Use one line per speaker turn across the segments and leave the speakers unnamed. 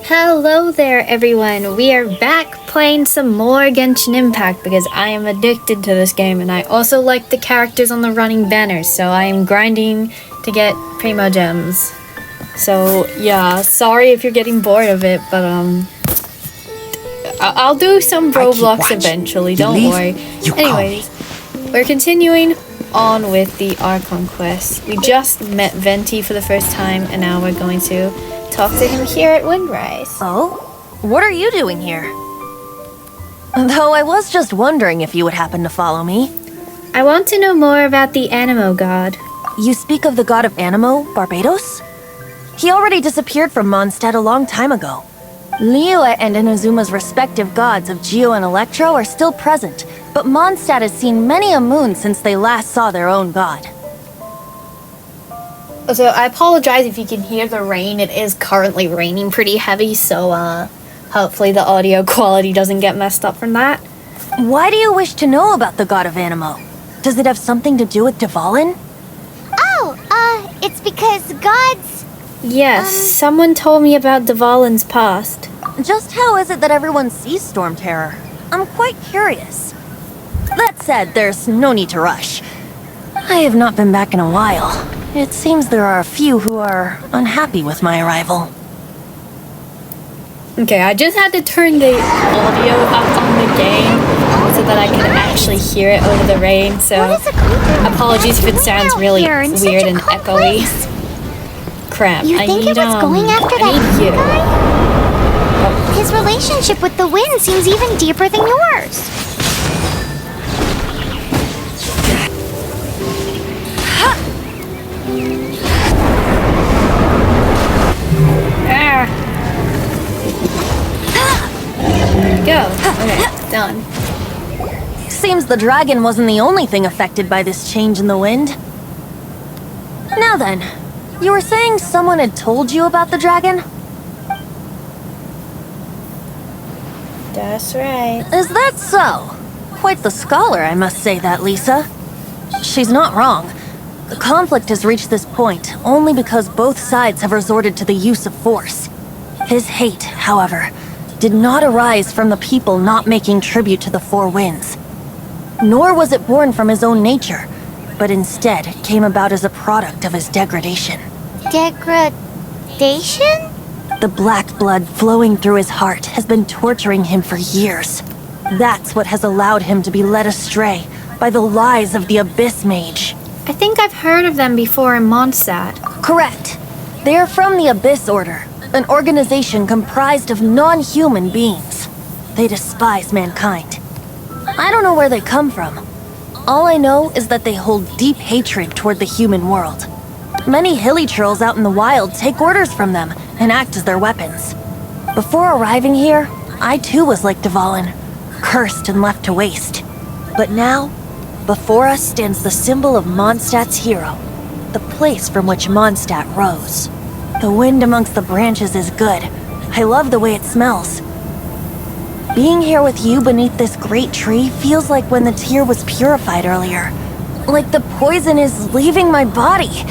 Hello there everyone, we are back playing some more Genshin Impact because I am addicted to this game and I also like the characters on the running banners, so I am grinding to get Primo Gems. So yeah, sorry if you're getting bored of it, but I'll do some Roblox eventually, don't worry. Anyways, we're continuing on with the Archon quest. We just met Venti for the first time and now we're going to talk to him here at Windrise.
Oh? What are you doing here? Though I was just wondering if you would happen to follow me.
I want to know more about the Animo god.
You speak of the god of Animo, Barbados? He already disappeared from Mondstadt a long time ago. Liyue and Inazuma's respective gods of Geo and Electro are still present, but Mondstadt has seen many a moon since they last saw their own god.
So I apologize if you can hear the rain. It is currently raining pretty heavy, so hopefully the audio quality doesn't get messed up from that.
Why do you wish to know about the god of Animo? Does it have something to do with Dvalin?
Oh, it's because gods...
Yes, someone told me about Dvalin's past.
Just how is it that everyone sees Storm Terror? I'm quite curious. That said, there's no need to rush. I have not been back in a while. It seems there are a few who are unhappy with my arrival.
Okay, I just had to turn the audio up on the game so that I could actually hear it over the rain, so apologies if it sounds really weird and echoey. Crap,
You think it was going after that
you.
guy? His relationship with the wind seems even deeper than yours.
Go. Okay, done.
Seems the dragon wasn't the only thing affected by this change in the wind. Now then, you were saying someone had told you about the dragon?
That's right.
Is that so? Quite the scholar, I must say that, Lisa. She's not wrong. The conflict has reached this point only because both sides have resorted to the use of force. His hate, however, did not arise from the people not making tribute to the Four Winds. Nor was it born from his own nature, but instead came about as a product of his degradation.
Degradation?
The black blood flowing through his heart has been torturing him for years. That's what has allowed him to be led astray by the lies of the Abyss Mage.
I think I've heard of them before in Mondstadt.
Correct. They are from the Abyss Order, an organization comprised of non-human beings. They despise mankind. I don't know where they come from. All I know is that they hold deep hatred toward the human world. Many hilly trolls out in the wild take orders from them and act as their weapons. Before arriving here, I too was like Dvalin, cursed and left to waste. But now, before us stands the symbol of Mondstadt's hero, the place from which Mondstadt rose. The wind amongst the branches is good. I love the way it smells. Being here with you beneath this great tree feels like when the tear was purified earlier. Like the poison is leaving my body.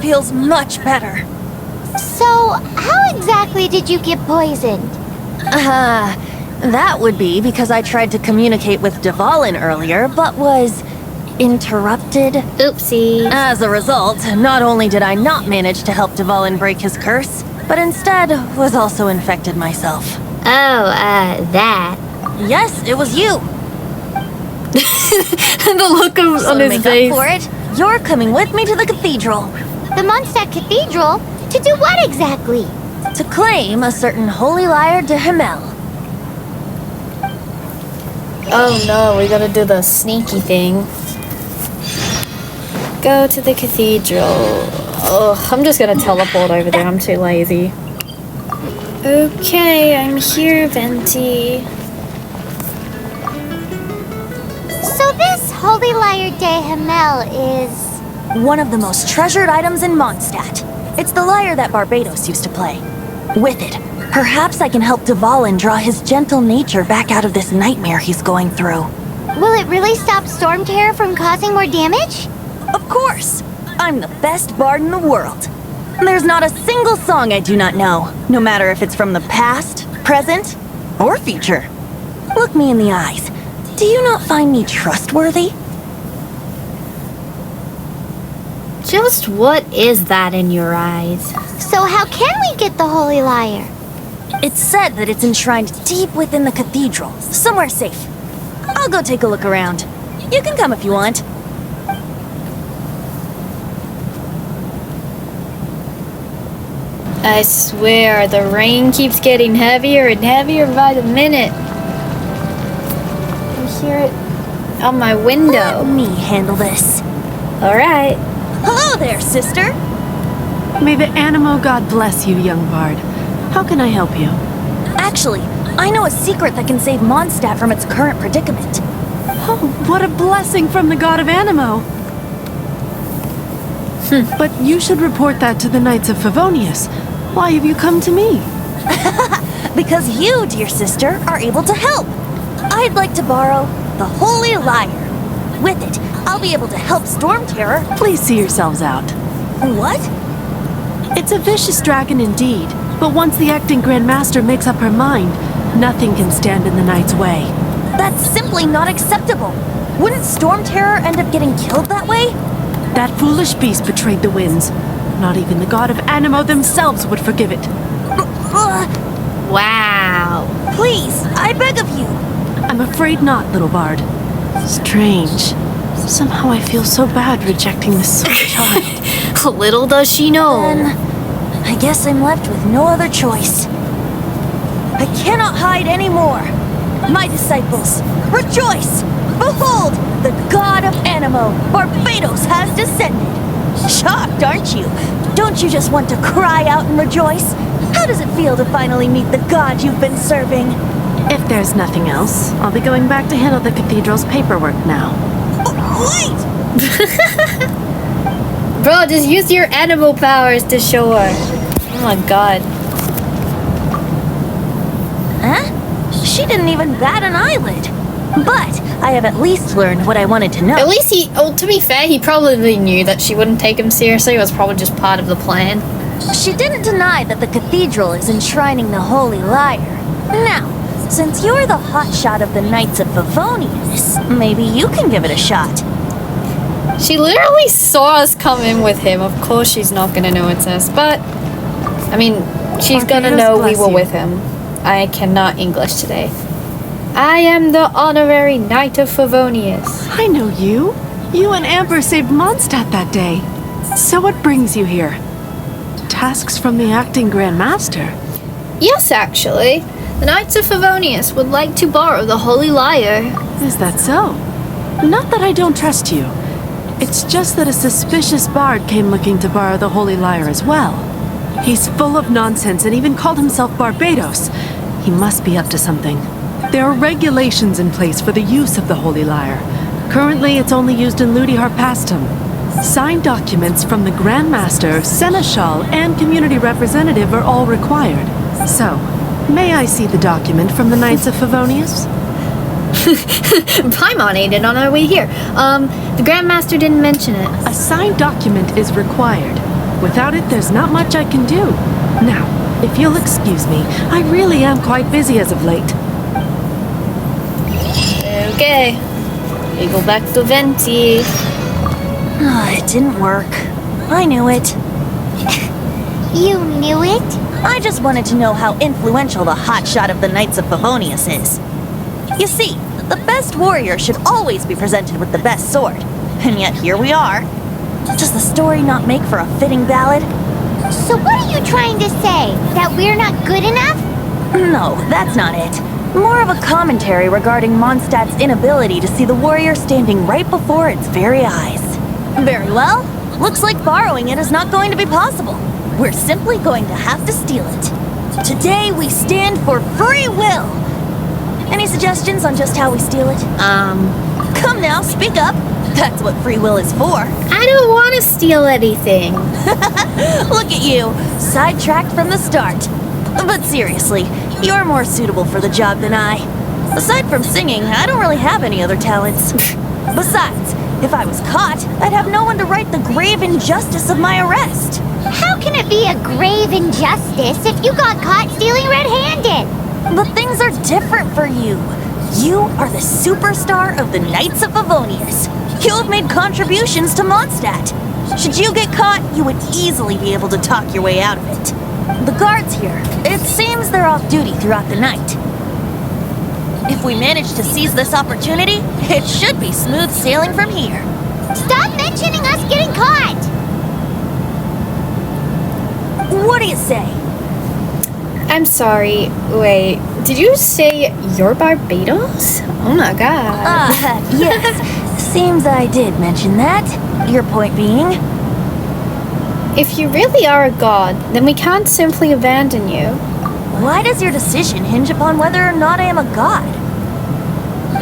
Feels much better.
So, how exactly did you get poisoned?
That would be because I tried to communicate with Dvalin earlier, but was interrupted.
Oopsie.
As a result, not only did I not manage to help Dvalin break his curse, but instead was also infected myself.
Oh, that.
Yes, it was you.
The look on
to
his
make
face.
up for it, you're coming with me to the cathedral.
The Mondstadt Cathedral? To do what exactly?
To claim a certain holy lyre de Himmel.
Oh no, we gotta do the sneaky thing. Go to the cathedral. Oh, I'm just gonna teleport over there, I'm too lazy. Okay, I'm here, Venti.
So this Holy Lyre de Himmel is...
One of the most treasured items in Mondstadt. It's the lyre that Barbados used to play. With it, perhaps I can help Dvalin draw his gentle nature back out of this nightmare he's going through.
Will it really stop Storm Terror from causing more damage?
Of course! I'm the best bard in the world. There's not a single song I do not know, no matter if it's from the past, present, or future. Look me in the eyes. Do you not find me trustworthy?
Just what is that in your eyes?
So how can we get the Holy Lyre?
It's said that it's enshrined deep within the cathedral, somewhere safe. I'll go take a look around. You can come if you want.
I swear, the rain keeps getting heavier and heavier by the minute. I hear it on my window.
Let me handle this.
Alright.
Hello there, sister.
May the Animo God bless you, young bard. How can I help you?
Actually, I know a secret that can save Mondstadt from its current predicament.
Oh, what a blessing from the god of Animo! But you should report that to the Knights of Favonius. Why have you come to me?
Because you, dear sister, are able to help. I'd like to borrow the Holy Lyre. With it, I'll be able to help Storm Terror.
Please see yourselves out.
What?
It's a vicious dragon indeed, but once the acting Grand Master makes up her mind, nothing can stand in the Knight's way.
That's simply not acceptable. Wouldn't Storm Terror end up getting killed that way?
That foolish beast betrayed the winds. Not even the god of Animo themselves would forgive it.
Wow.
Please, I beg of you.
I'm afraid not, little bard. Strange. Somehow I feel so bad rejecting this sweet child.
Little does she know.
Then, I guess I'm left with no other choice. I cannot hide anymore. My disciples, rejoice! Behold, the god of Animo, Barbados, has descended. Shocked, aren't you? Don't you just want to cry out and rejoice? How does it feel to finally meet the god you've been serving?
If there's nothing else, I'll be going back to handle the cathedral's paperwork now.
Wait!
Bro, just use your animal powers to show her. Oh my god.
Huh? She didn't even bat an eyelid. But I have at least learned what I wanted to know.
At least to be fair, he probably knew that she wouldn't take him seriously. It was probably just part of the plan.
She didn't deny that the cathedral is enshrining the Holy Lyre. Now, since you're the hotshot of the Knights of Favonius, maybe you can give it a shot.
She literally saw us come in with him. Of course she's not gonna know it's us, but I mean, she's gonna know we were with him. I cannot English today. I am the honorary Knight of Favonius.
I know you. You and Amber saved Mondstadt that day. So what brings you here? Tasks from the acting Grand Master?
Yes, actually. The Knights of Favonius would like to borrow the Holy Lyre.
Is that so? Not that I don't trust you. It's just that a suspicious bard came looking to borrow the Holy Lyre as well. He's full of nonsense and even called himself Barbados. He must be up to something. There are regulations in place for the use of the Holy Lyre. Currently, it's only used in Ludi Harpastum. Signed documents from the Grand Master, Seneschal, and community representative are all required. So, may I see the document from the Knights of Favonius?
Paimon ate it on our way here. The Grand Master didn't mention it.
A signed document is required. Without it, there's not much I can do. Now, if you'll excuse me, I really am quite busy as of late.
Okay. We go back to Venti.
It didn't work. I knew it.
You knew it?
I just wanted to know how influential the hotshot of the Knights of Favonius is. You see, the best warrior should always be presented with the best sword. And yet here we are. Does the story not make for a fitting ballad?
So what are you trying to say? That we're not good enough?
No, that's not it. More of a commentary regarding Mondstadt's inability to see the warrior standing right before its very eyes. Very well. Looks like borrowing it is not going to be possible. We're simply going to have to steal it. Today we stand for free will. Any suggestions on just how we steal it? Come now, speak up. That's what free will is for.
I don't want to steal anything.
Look at you, sidetracked from the start. But seriously, you're more suitable for the job than I. Aside from singing, I don't really have any other talents. Besides, If I was caught, I'd have no one to right the grave injustice of my arrest.
How can it be a grave injustice if you got caught stealing red-handed?
But things are different for you. You are the superstar of the Knights of Favonius. You have made contributions to Mondstadt. Should you get caught, you would easily be able to talk your way out of it. The guards here, it seems they're off duty throughout the night. If we manage to seize this opportunity, it should be smooth sailing from here.
Stop mentioning us getting caught!
What do you say?
I'm sorry. Wait, did you say you're Barbados? Oh my god.
Yes. Seems I did mention that. Your point being?
If you really are a god, then we can't simply abandon you.
Why does your decision hinge upon whether or not I am a god?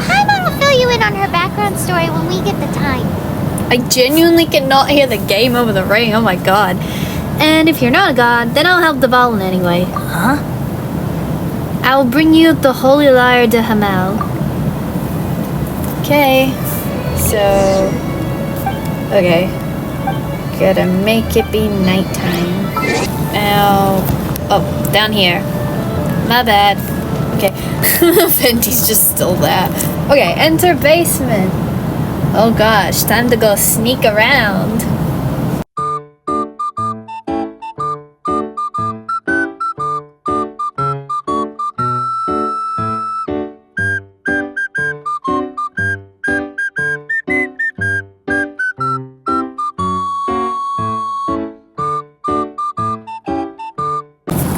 Paimon will fill you in on her background story when we get the time.
I genuinely cannot hear the game over the ring. Oh my god. And if you're not a god, then I'll help the Valen anyway.
Huh?
I'll bring you the Holy Lyre de Hamel. Okay. So... Okay. Gotta make it be nighttime. Now... Oh, down here. My bad. Okay. Venti's just still there. Okay, enter basement. Oh gosh, time to go sneak around.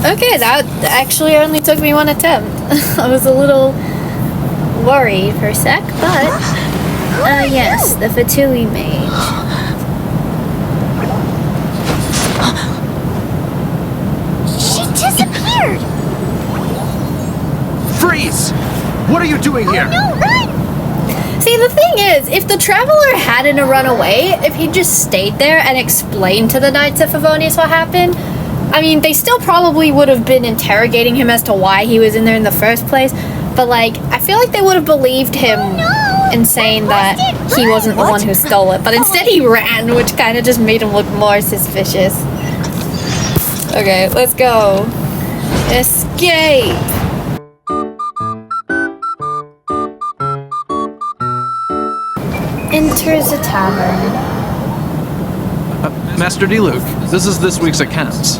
Okay, that actually only took me one attempt. I was a little worried for a sec, but... yes, the Fatui Mage.
She disappeared!
Freeze! What are you doing here?
No, run!
See, the thing is, if the Traveler hadn't run away, if he just stayed there and explained to the Knights of Favonius what happened, I mean, they still probably would have been interrogating him as to why he was in there in the first place, but like, I feel like they would have believed him in saying that he wasn't the one who stole it, but instead he ran, which kind of just made him look more suspicious. Okay, let's go. Escape! Enters a tavern.
Master D-Luke, this is this week's accounts.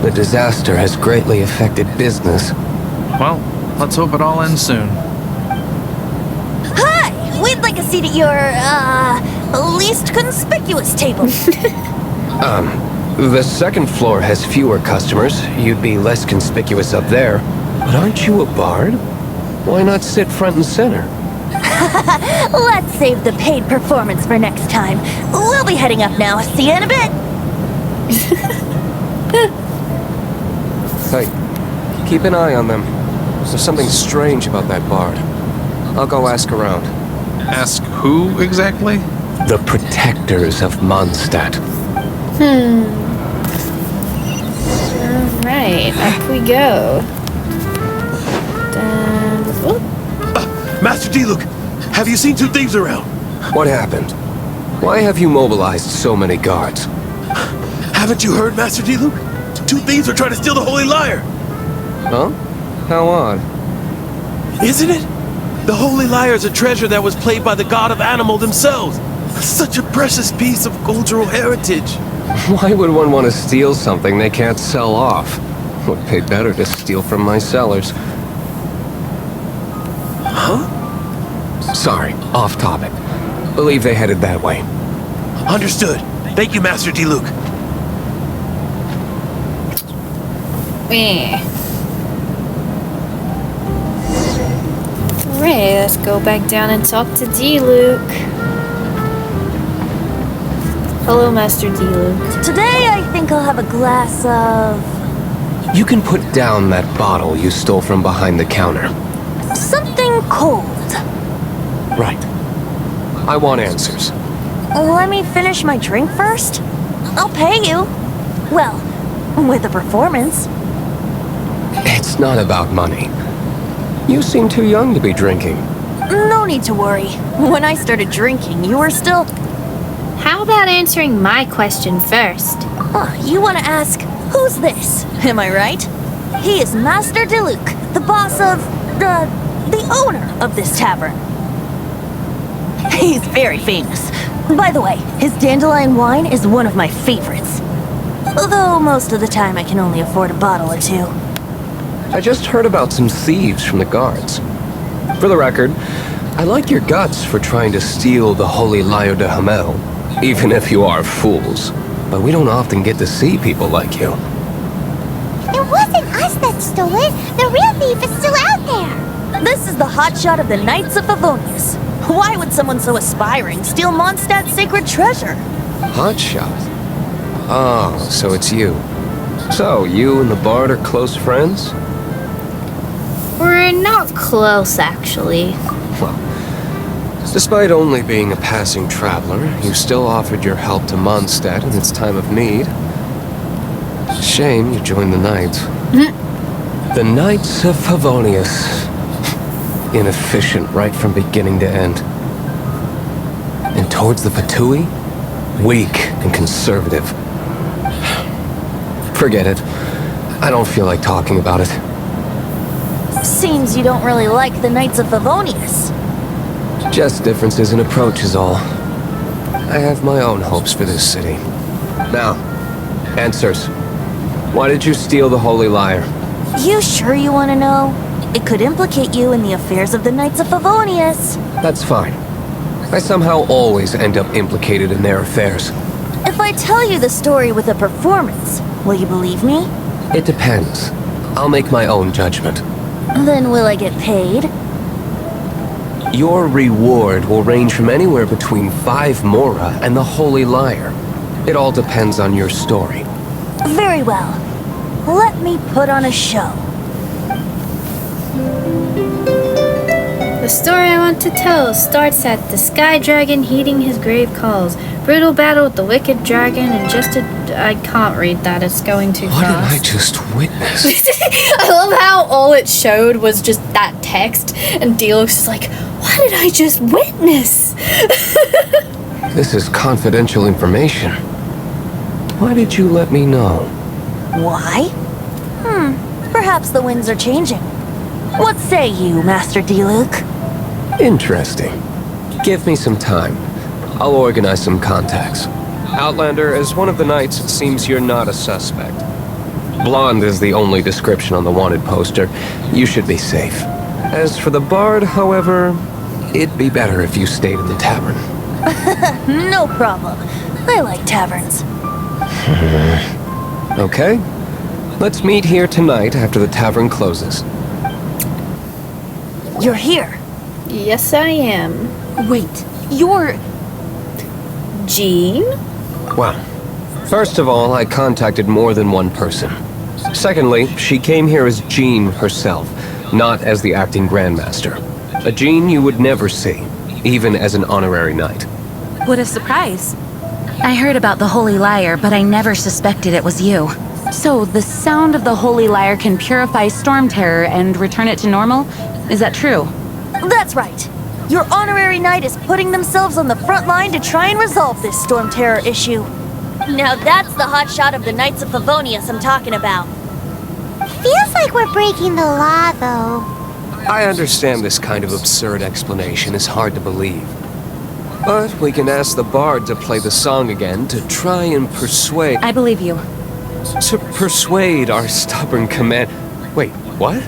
The disaster has greatly affected business.
Well, let's hope it all ends soon.
Hi! We'd like a seat at your, least conspicuous table.
The second floor has fewer customers. You'd be less conspicuous up there. But aren't you a bard? Why not sit front and center?
Let's save the paid performance for next time. We'll be heading up now. See you in a bit.
Hey, keep an eye on them. There's something strange about that bard. I'll go ask around.
Ask who exactly?
The protectors of Mondstadt.
Alright, up we go.
Master D-Luke, have you seen two thieves around?
What happened? Why have you mobilized so many guards?
Haven't you heard, Master D-Luke? Two thieves are trying to steal the Holy Lyre.
Huh? How odd.
Isn't it? The Holy Lyre is a treasure that was played by the god of animal themselves. Such a precious piece of cultural heritage.
Why would one want to steal something they can't sell off? Would pay better to steal from my sellers.
Huh?
Sorry, off topic. Believe they headed that way.
Understood. Thank you, Master D-Luke.
Alright, let's go back down and talk to D-Luke. Hello, Master D-Luke.
Today, I think I'll have a glass of...
You can put down that bottle you stole from behind the counter.
something cold.
Right. I want answers.
Let me finish my drink first. I'll pay you. Well, with a performance.
It's not about money. You seem too young to be drinking.
No no need to worry. When I started drinking, you were still...
How about answering my question first?
You want to ask, who's this? Am I right? He is Master Diluc, the boss of... the owner of this tavern. He's very famous. By the way, his dandelion wine is one of my favorites. Although most of the time I can only afford a bottle or two.
I just heard about some thieves from the guards. For the record, I like your guts for trying to steal the Holy Lyre de Hamel, even if you are fools. But we don't often get to see people like you.
It wasn't us that stole it. The real thief is still out there.
This is the hotshot of the Knights of Favonius. Why would someone so aspiring steal Mondstadt's sacred treasure?
Hotshot? Oh, so it's you. So, you and the Bard are close friends?
We're not close, actually.
Well, despite only being a passing traveler, you still offered your help to Mondstadt in its time of need. Shame you joined the Knights. The Knights of Favonius. Inefficient right from beginning to end. And towards the Fatui, weak and conservative. Forget it. I don't feel like talking about it.
Seems you don't really like the Knights of Favonius.
Just differences in approach is all. I have my own hopes for this city. Now, answers. Why did you steal the Holy Lyre?
You sure you want to know? It could implicate you in the affairs of the Knights of Favonius.
That's fine. I somehow always end up implicated in their affairs.
If I tell you the story with a performance, will you believe me?
It depends. I'll make my own judgment.
Then will I get paid?
Your reward will range from anywhere between 5 Mora and the Holy Lyre. It all depends on your story.
Very well. Let me put on a show.
The story I want to tell starts at the Sky Dragon heeding his grave calls. Brutal battle with the wicked dragon and just I can't read that, it's going too
What did I
fast.
just witness?
I love how all it showed was just that text, and Deluxe is like, what did I just witness?
This is confidential information. Why did you let me know?
Why? Perhaps the winds are changing. What say you, Master Diluc?
Interesting. Give me some time. I'll organize some contacts. Outlander, as one of the knights, it seems you're not a suspect. Blonde is the only description on the wanted poster. You should be safe. As for the Bard, however, it'd be better if you stayed in the tavern.
No problem. I like taverns.
Okay. Let's meet here tonight after the tavern closes.
You're here.
Yes, I am.
Wait, you're...
Jean?
Well, first of all, I contacted more than one person. Secondly, she came here as Jean herself, not as the acting Grandmaster. A Jean you would never see, even as an honorary knight.
What a surprise. I heard about the Holy Lyre, but I never suspected it was you. So, the sound of the Holy Lyre can purify Storm Terror and return it to normal? Is that true?
That's right. Your honorary knight is putting themselves on the front line to try and resolve this Storm Terror issue. Now that's the hotshot of the Knights of Favonius I'm talking about.
Feels like we're breaking the law, though.
I understand this kind of absurd explanation is hard to believe. But we can ask the Bard to play the song again to try and persuade...
I believe you.
To persuade our stubborn command... Wait, what?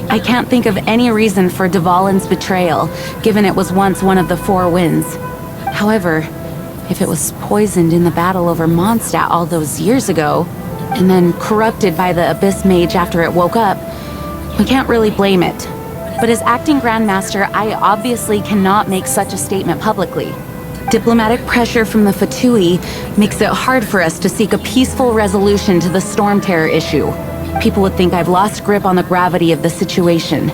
I can't think of any reason for Dvalin's betrayal, given it was once one of the Four Winds. However, if it was poisoned in the battle over Mondstadt all those years ago, and then corrupted by the Abyss Mage after it woke up, we can't really blame it. But as acting Grandmaster, I obviously cannot make such a statement publicly. Diplomatic pressure from the Fatui makes it hard for us to seek a peaceful resolution to the Storm Terror issue. People would think I've lost grip on the gravity of the situation.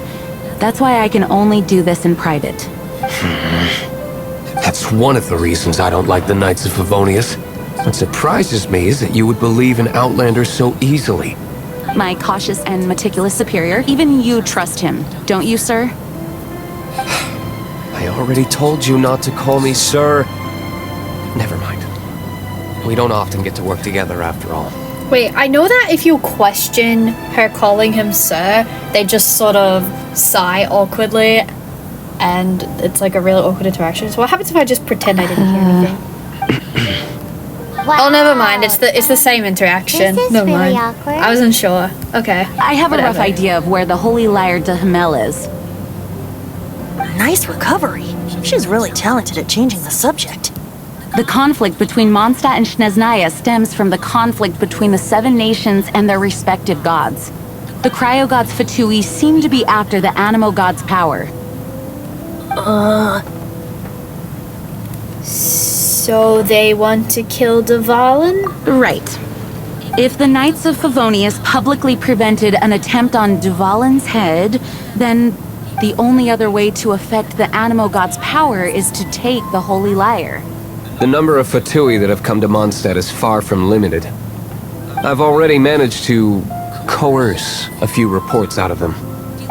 That's why I can only do this in private.
That's one of the reasons I don't like the Knights of Favonius. What surprises me is that you would believe in Outlander so easily.
My cautious and meticulous superior, even you trust him, don't you, sir?
I I already told you not to call me sir. Never mind. We don't often get to work together after all.
Wait, I know that if you question her calling him sir, they just sort of sigh awkwardly, and it's like a really awkward interaction. So what happens if I just pretend I didn't hear anything?
Wow.
Oh, never mind. It's the same interaction.
This is
Never
really
mind.
awkward.
I wasn't sure. Okay.
I have a rough
Whatever.
idea of where the Holy Lyre de Hamel is.
Nice recovery. She's really talented at changing the subject.
The conflict between Mondstadt and Snezhnaya stems from the conflict between the 7 nations and their respective gods. The cryo gods Fatui seem to be after the Animo god's power.
So they want to kill Dvalin?
Right. If the Knights of Favonius publicly prevented an attempt on Dvalin's head, then the only other way to affect the Animo god's power is to take the Holy Lyre.
The number of Fatui that have come to Mondstadt is far from limited. I've already managed to coerce a few reports out of them.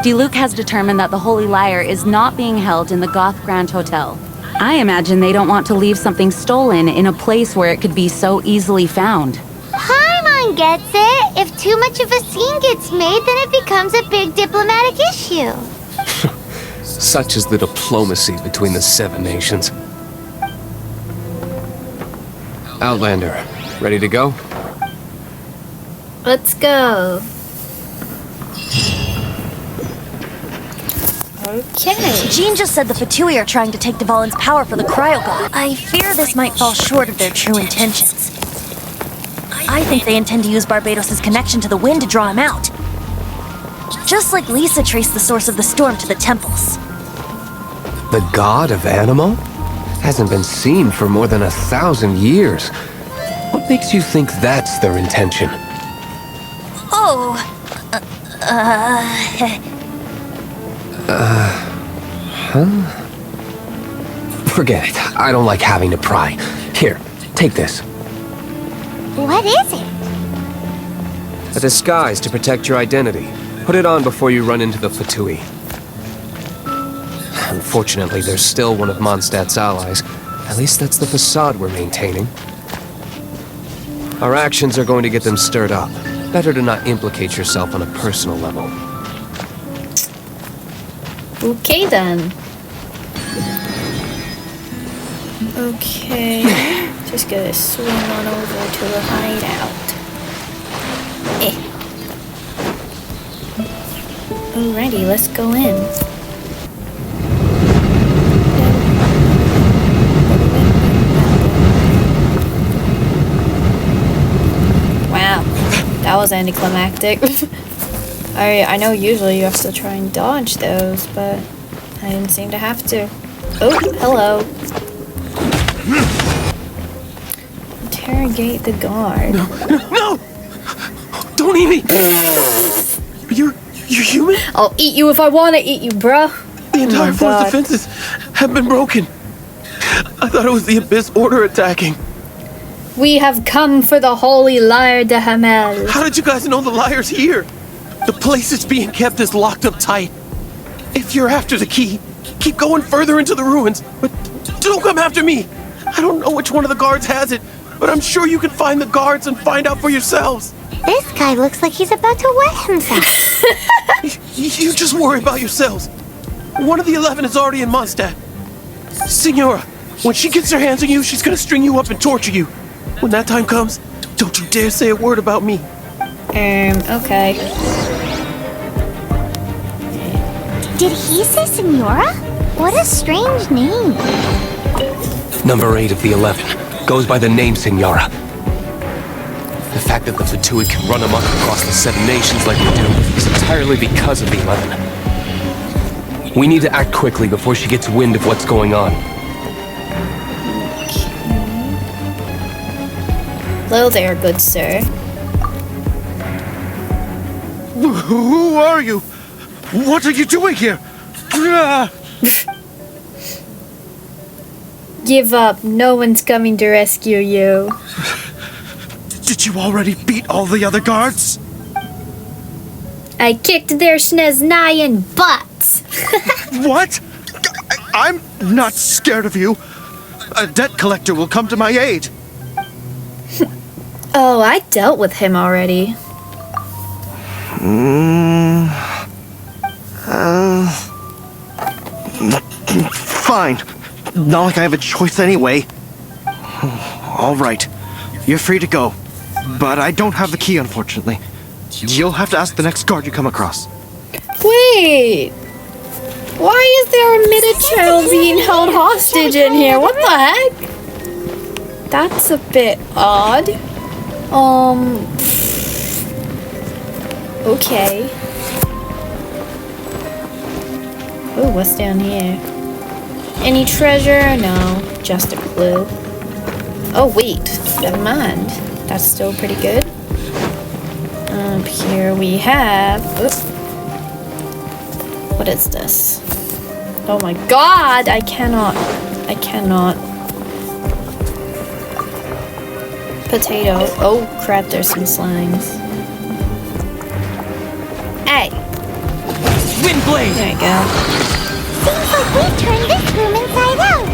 Diluc has determined that the Holy Lyre is not being held in the Goth Grand Hotel. I imagine they don't want to leave something stolen in a place where it could be so easily found.
Paimon gets it. If too much of a scene gets made, then it becomes a big diplomatic issue.
Such is the diplomacy between the 7 nations. Outlander, ready to go?
Let's go. Okay.
Jean just said the Fatui are trying to take Dvalin's power for the cryo god. I fear this might fall short of their true intentions. I think they intend to use Barbados' connection to the wind to draw him out. Just like Lisa traced the source of the storm to the temples.
The god of Animo? Hasn't been seen for more than 1,000 years. What makes you think that's their intention?
Oh,
Forget it. I don't like having to pry. Here, take this.
What is it?
A disguise to protect your identity. Put it on before you run into the Fatui. Unfortunately, they're still one of Mondstadt's allies. At least that's the facade we're maintaining. Our actions are going to get them stirred up. Better to not implicate yourself on a personal level.
Okay then. Okay. Just gonna swing on over to the hideout. Alrighty, let's go in. Wow, that was anticlimactic. I know usually you have to try and dodge those, but I didn't seem to have to. Oh, hello. Interrogate the guard.
No! Don't eat me! You're human?
I'll eat you if I want to eat you, bruh.
The entire
my
fort's
God.
defenses have been broken. I thought it was the Abyss Order attacking.
We have come for the Holy Lyre de Hamel.
How did you guys know the liar's here? The place it's being kept is locked up tight. If you're after the key, keep going further into the ruins, but don't come after me. I don't know which one of the guards has it, but I'm sure you can find the guards and find out for yourselves.
This guy looks like he's about to wet himself.
You just worry about yourselves. One of the 11 is already in Mondstadt. Signora, when she gets her hands on you, she's gonna string you up and torture you. When that time comes, don't you dare say a word about me.
Okay.
Did he say Senora? What a strange name.
Number 8 of the 11 goes by the name Signora. The fact that the Fatui can run amok across the 7 nations like we do is entirely because of the 11. We need to act quickly before she gets wind of what's going on.
Hello there, good sir.
Who are you? What are you doing here?
Give up. No one's coming to rescue you.
Did you already beat all the other guards?
I kicked their Snezhnayan butts.
What?
I'm not scared of you. A debt collector will come to my aid.
Oh, I dealt with him already.
Fine. Not like I have a choice anyway. All right. You're free to go. But I don't have the key, unfortunately. You'll have to ask the next guard you come across.
Wait! Why is there a Minotaur being held hostage in here? What the heck? That's a bit odd. Okay. Oh, what's down here? Any treasure? No, just a clue. Oh, wait. Never mind. That's still pretty good. Up here we have... Oops. What is this? Oh my god! I cannot. Potato. Oh crap, there's some slimes. Hey!
Windblade!
There you go.
Seems like we've turned this room inside out.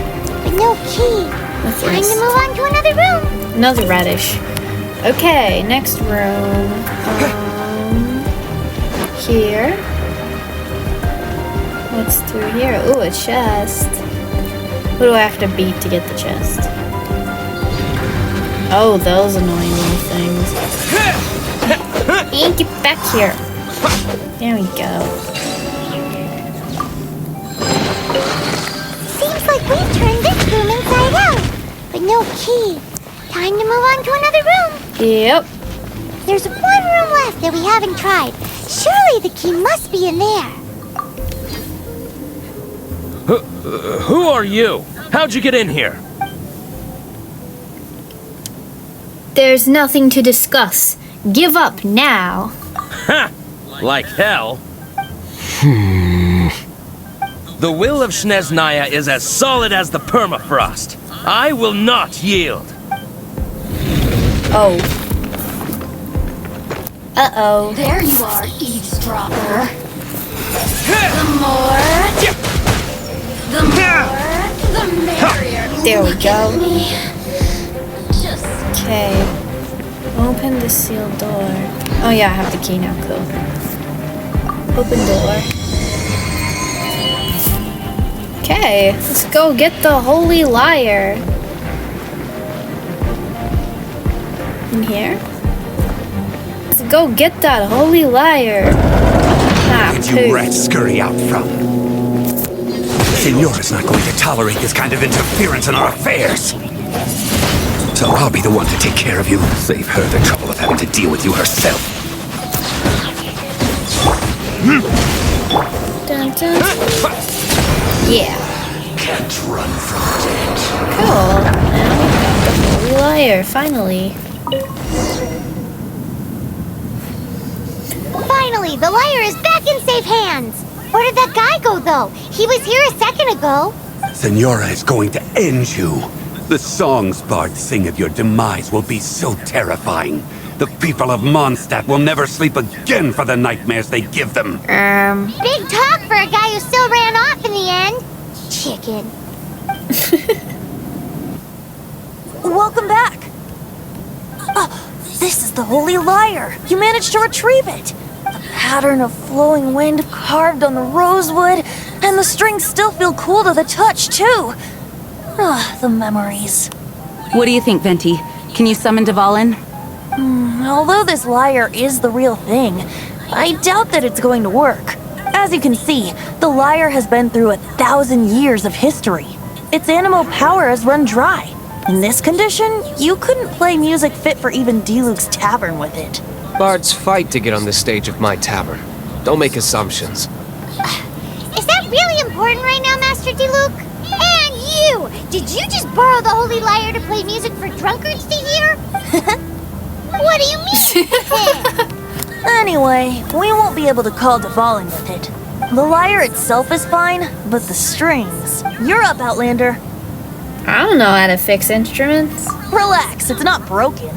But no key.
What's
Time
this?
to move on to another room.
Another radish. Okay, next room. Here. What's through here? Ooh, a chest. What do I have to beat to get the chest? Oh, those annoying little things. And get back here. There we go.
Seems like we've turned this room inside out. But no key. Time to move on to another room.
Yep.
There's one room left that we haven't tried. Surely the key must be in there.
Who are you? How'd you get in here?
There's nothing to discuss. Give up now.
Ha! Like hell. The will of Snezhnaya is as solid as the permafrost. I will not yield.
Oh. Uh-oh.
There you are, eavesdropper. The merrier.
There we go.
Just
Okay. Open the sealed door. Oh yeah, I have the key now. Cool. Open door. Okay, let's go get the holy lyre. In here? Let's go get that holy lyre. Ah,
Did
poo.
you rats scurry out from? Senora's not going to tolerate this kind of interference in our affairs. So I'll be the one to take care of you. Save her the trouble of having to deal with you herself.
Dun, dun. Yeah.
Can't run from death.
Cool. Now we got the holy lyre, finally.
Finally, the lyre is back in safe hands. Where did that guy go, though? He was here a second ago.
Senora is going to end you. The songs bards sing of your demise will be so terrifying. The people of Mondstadt will never sleep again for the nightmares they give them.
Big talk for a guy who still ran off in the end. Chicken.
welcome back. Oh, this is the holy lyre. You managed to retrieve it. The pattern of flowing wind carved on the rosewood, and the strings still feel cool to the touch, too. Ah, the memories.
What do you think, Venti? Can you summon Dvalin?
Although this lyre is the real thing, I doubt that it's going to work. As you can see, the lyre has been through 1,000 years of history. Its animal power has run dry. In this condition, you couldn't play music fit for even D-Luke's tavern with it.
Bards fight to get on the stage of my tavern. Don't make assumptions.
Is that really important right now, Master D-Luke? And you! Did you just borrow the holy lyre to play music for drunkards to hear? What do you mean?
Anyway, we won't be able to call Dvalin with it. The lyre itself is fine, but the strings... You're up, Outlander.
I don't know how to fix instruments.
Relax, it's not broken.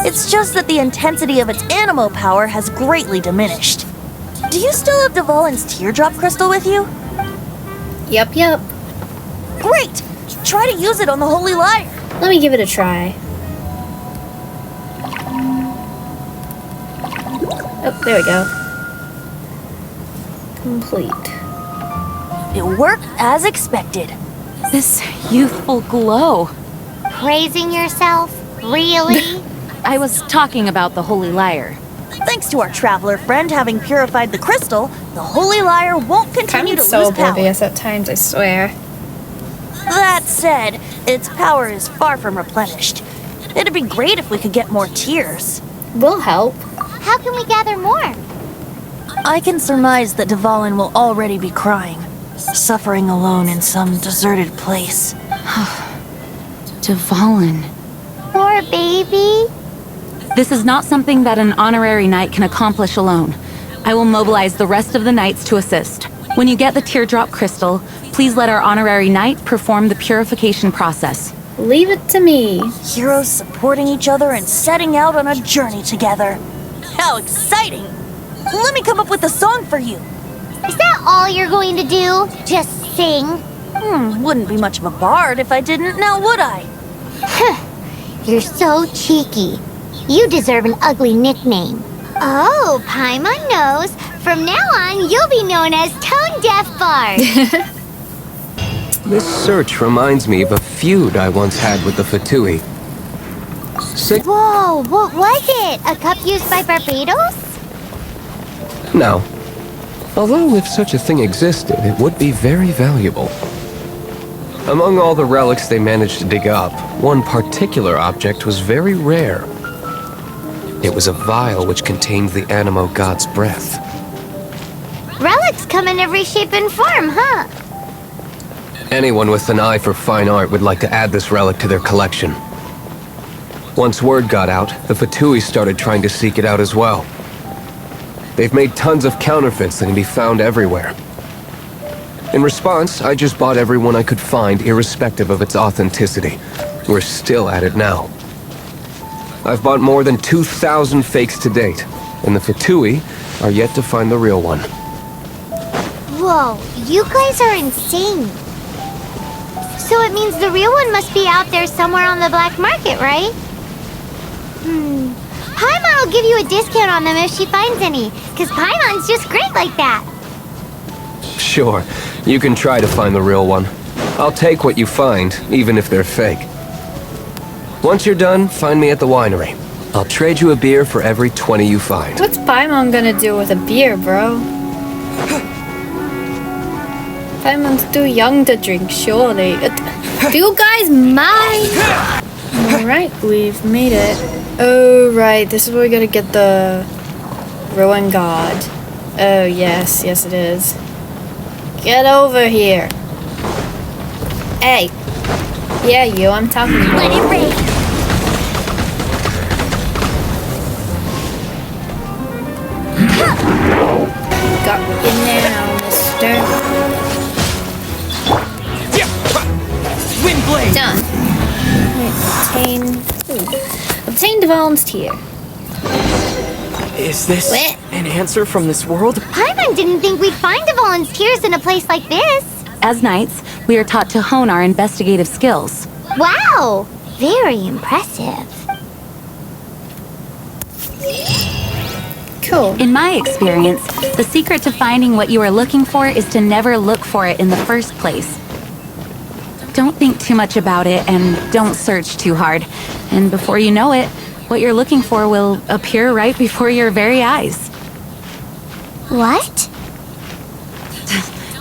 It's just that the intensity of its animo power has greatly diminished. Do you still have Dvalin's teardrop crystal with you?
Yep.
Great! Try to use it on the Holy Lyre.
Let me give it a try. Oh, there we go. Complete.
It worked as expected.
This youthful glow.
Praising yourself? Really?
I was talking about the Holy Lyre.
Thanks to our traveler friend having purified the crystal, the Holy Lyre won't continue to
I'm so
lose power.
oblivious at times, I swear.
That said, its power is far from replenished. It'd be great if we could get more tears.
Will help.
How can we gather more?
I can surmise that Dvalin will already be crying, suffering alone in some deserted place.
Dvalin.
Poor baby.
This is not something that an honorary knight can accomplish alone. I will mobilize the rest of the knights to assist. When you get the teardrop crystal, please let our honorary knight perform the purification process.
Leave it to me.
Heroes supporting each other and setting out on a journey together. How exciting! Let me come up with a song for you.
Is that all you're going to do? Just sing?
Wouldn't be much of a bard if I didn't, now would I?
You're so cheeky. You deserve an ugly nickname. Oh, Paimon knows. From now on, you'll be known as Tone Deaf Bard.
This search reminds me of a feud I once had with the Fatui.
Whoa, what was it? A cup used by Barbados?
No. Although if such a thing existed, it would be very valuable. Among all the relics they managed to dig up, one particular object was very rare. It was a vial which contained the Animo god's breath.
Relics come in every shape and form, huh?
Anyone with an eye for fine art would like to add this relic to their collection. Once word got out, the Fatui started trying to seek it out as well. They've made tons of counterfeits that can be found everywhere. In response, I just bought every one I could find, irrespective of its authenticity. We're still at it now. I've bought more than 2,000 fakes to date, and the Fatui are yet to find the real one.
Whoa, you guys are insane. So it means the real one must be out there somewhere on the black market, right? Paimon will give you a discount on them if she finds any, because Paimon's just great like that.
Sure, you can try to find the real one. I'll take what you find, even if they're fake. Once you're done, find me at the winery. I'll trade you a beer for every 20 you find.
What's Paimon gonna do with a beer, bro? Paimon's too young to drink, surely. Do you guys mind? Alright, we've made it. Oh, right, this is where we gotta get the Ruin God. Oh, yes, yes it is. Get over here. Hey. Yeah, you, I'm talking about.
Let it rain.
Got you now, mister.
Wind blade!
Done. Obtain. Obtain Dvalin's tear.
Is this
What?
an answer from this world?
Paimon didn't think we'd find the volunteers in a place like this.
As knights, we are taught to hone our investigative skills.
Wow, very impressive.
Cool.
In my experience, the secret to finding what you are looking for is to never look for it in the first place. Don't think too much about it and don't search too hard. And before you know it, what you're looking for will appear right before your very eyes.
What?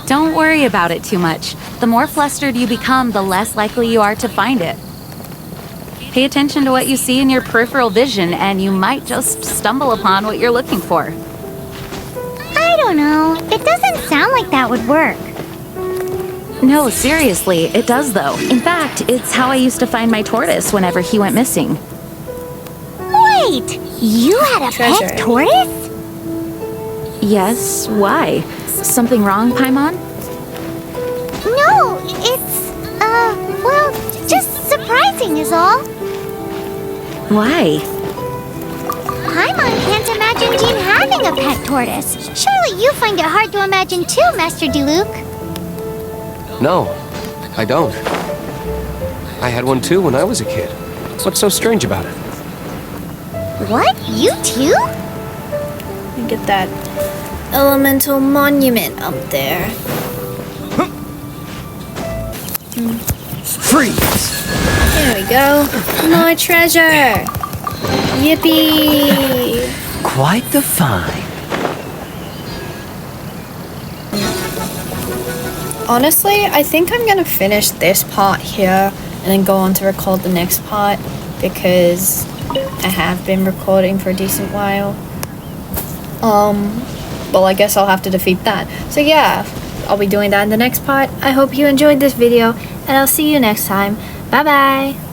Don't worry about it too much. The more flustered you become, the less likely you are to find it. Pay attention to what you see in your peripheral vision, and you might just stumble upon what you're looking for.
I don't know. It doesn't sound like that would work.
No, seriously, it does though. In fact, it's how I used to find my tortoise whenever he went missing.
Wait, you had a
Treasure.
pet tortoise?
Yes, why? Something wrong, Paimon?
No, it's, well, just surprising is all.
Why?
Paimon can't imagine Jean having a pet tortoise. Surely you find it hard to imagine too, Master Diluc.
No, I don't. I had one too when I was a kid. What's so strange about it?
What? You too?
You get that elemental monument up there.
Freeze!
There we go. More treasure! Yippee!
Quite the find.
Honestly, I think I'm gonna finish this part here and then go on to record the next part because I have been recording for a decent while. Well, I guess I'll have to defeat that. So yeah, I'll be doing that in the next part. I hope you enjoyed this video and I'll see you next time. Bye bye!